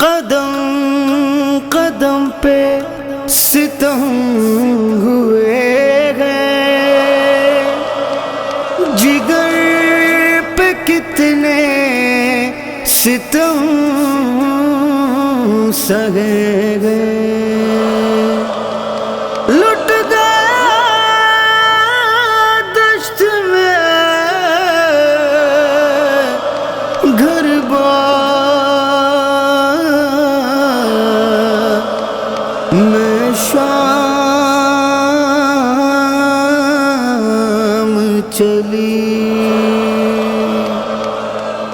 قدم قدم پہ ستم ہوئے گئے، جگر پہ کتنے ستم سہے گئے، لٹ گیا دشت میں گھر بار، میں شام چلی،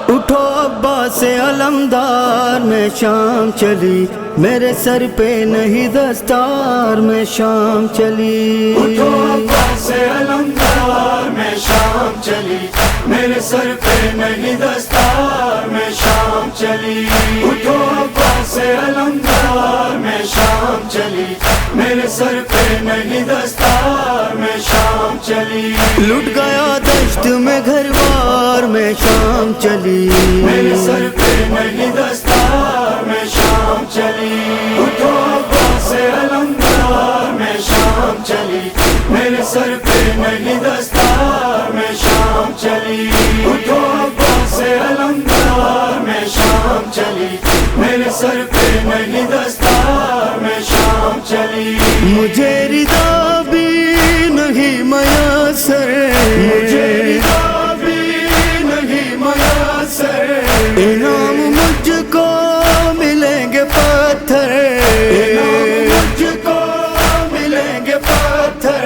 اٹھو عباس علمدار میں شام چلی، میرے سر پہ نہیں دستار میں شام چلی، اٹھو عباس علمدار میں شام چلی، میرے سر پہ نہیں دستار میں شام چلی، اٹھو عباس علمدار میں شام چلی، میرے سر پہ نہیں دستار میں شام چلی، لٹ گیا دشت میں گھر بار میں شام چلی، میرے سر پہ نہیں دستار میں شام چلی، اٹھو عباس علمدار میں شام چلی، میرے سر پہ نہیں دستار میں شام چلی، اٹھو عباس علمدار میں شام چلی، میرے سر پہ نہیں دستار میں شام چلی، مجھے رضا بھی نہیں میسر، مجھے رضا بھی نہیں میسر، انعام مجھ کو ملیں گے پتھر، انعام مجھ کو ملیں گے پتھر،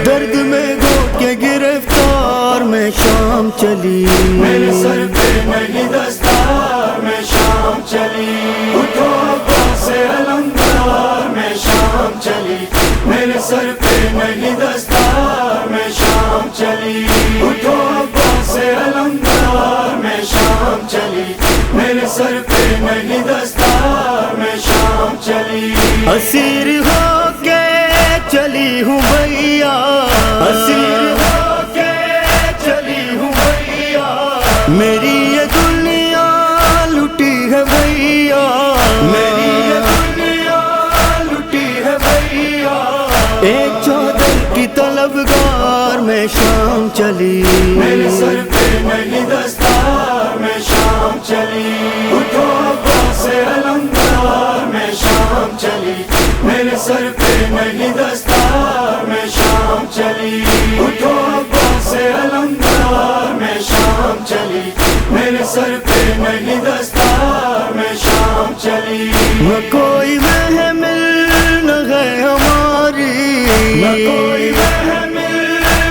درد میں گھوٹ کے گرفتار میں شام چلی، میرے سر پہ نہیں دستار میں شام چلی، اٹھو عباس علمدار میں شام چلی، میرے سر پہ نہیں دستار میں شام چلی، اٹھو عباس علمدار میں شام چلی، میرے سر پہ نہیں دستار میں شام چلی، اسیر ہو کے چلی ہوں بھیا، اسیر ہو کے چلی ہوں بھیا، میری یہ دنیا لٹی ہے بھیا، میری یہ دنیا لٹی ہے بھیا، ایک چادر کی طلبگار میں شام چلی، میرے سر پہ نہیں دستار میں شام چلی، اٹھو عباس علمدار میں شام چلی، میرے سر پہ نہیں دستار میں شام چلی، اٹھو عباس علمدار میں شام چلی، میرے سر پہ نہیں دستار میں شام چلی، نہ کوئی محمل نہ ہے ہماری، نہ کوئی محمل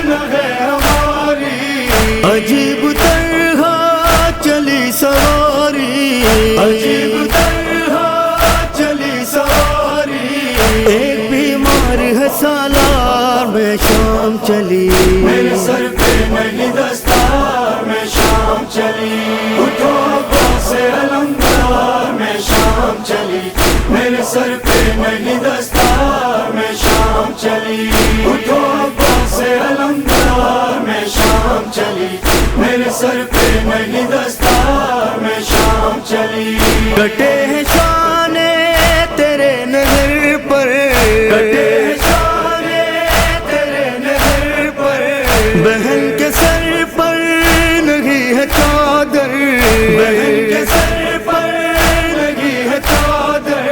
نہ ہے ہماری، عجیب طرح چلی سواری، عجیب طرح چلی سواری، ایک بیمار ہے سالار میں شام چلی، میرے سر پہ نہیں دستار میں شام چلی، اٹھو عباس علمدار میں شام چلی، میرے سر پہ نہیں دستار میں شام چلی، اٹھو عباس علمدار میں شام چلی، میرے سر پہ نہیں دستار میں شام چلی، کٹے ہیں شانے تیرے نظر پر، کٹے شانے تیرے نظر پر، بہن کے سر پر نہیں ہے چادر، بہن کے سر پر لگی ہے چادر،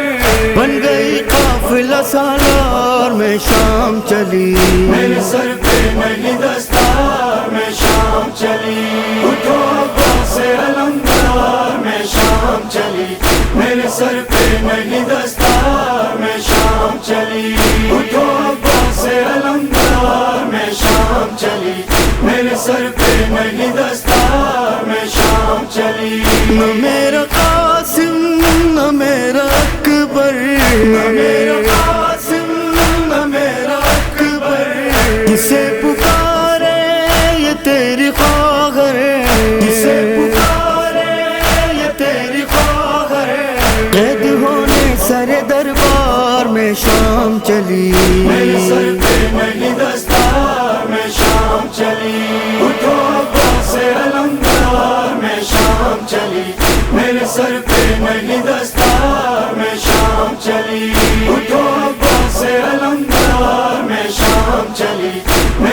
بن گئی قافلہ سالار میں شام چلی، میرے سر پہ نہیں دستار میں شام چلی، اٹھو عباس علمدار میں شام چلی، میرے سر پہ نہیں دستار میں شام چلی، اٹھو عباس علمدار میں شام چلی، میرے سر پہ نہیں دستار میں شام چلی، نہ میرا قاسم نہ میرا اکبر، نہ میرا قاسم نہ میرا اکبر، کسے پکارے یہ تیری خواہر، کسے پکارے یہ تیری خواہر، قید ہونے سر دربار میں شام چلی، میرے سر پہ نہیں دستار میں شام چلی، اٹھو عباس علمدار میں شام چلی، میرے سر پہ نہیں دستار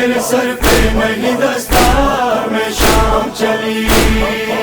میرے سر پہ نہیں دستار میں شام چلی